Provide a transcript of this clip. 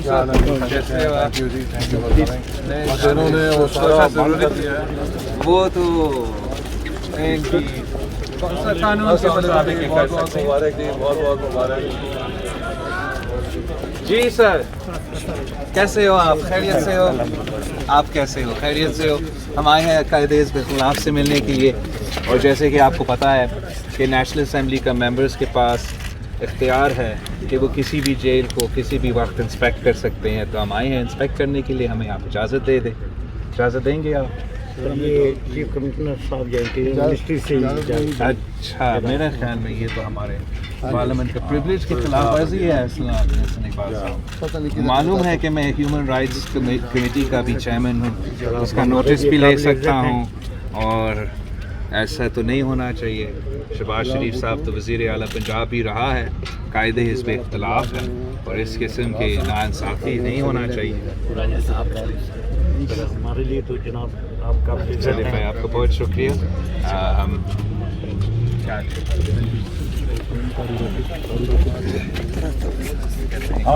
صاحب کیسے ہو آپ؟ انہوں نے وہ سارا بند کر دیا ہے. وہ تو ان کی قانون کے مطابق ہی کر سکتے ہیں. مبارک جی, بہت بہت مبارک. جی سر, کیسے ہو آپ؟ خیریت سے ہو؟ آپ کیسے ہو؟ خیریت سے ہو؟ ہم آئے ہیں قائد حزب اختلاف سے ملنے کے لیے, اور جیسے کہ آپ کو پتہ ہے کہ نیشنل اسمبلی کا ممبرز کے پاس اختیار ہے کہ وہ کسی بھی جیل کو کسی بھی وقت انسپیکٹ کر سکتے ہیں, تو ہم آئے ہیں انسپیکٹ کرنے کے لیے. ہمیں آپ اجازت دے دیں, اجازت دیں گے آپ؟ یہ چیف کمشنر صاحب منسٹری سے. اچھا, میرے خیال میں یہ تو ہمارے پارلیمنٹ کے پریویلیج کی خلاف ورزی ہے. معلوم ہے کہ میں ہیومن رائٹس کمیٹی کا بھی چیئرمین ہوں, اس کا نوٹس بھی لے سکتا ہوں, اور ایسا تو نہیں ہونا چاہیے. شہباز شریف صاحب تو وزیر اعلیٰ پنجاب بھی رہا ہے, قائد حزب اختلاف ہے, اور اس قسم کی ناانصافی نہیں ہونا چاہیے. ہمارے لیے تو جناب آپ کا چلے بھائی, آپ کا بہت شکریہ. ہم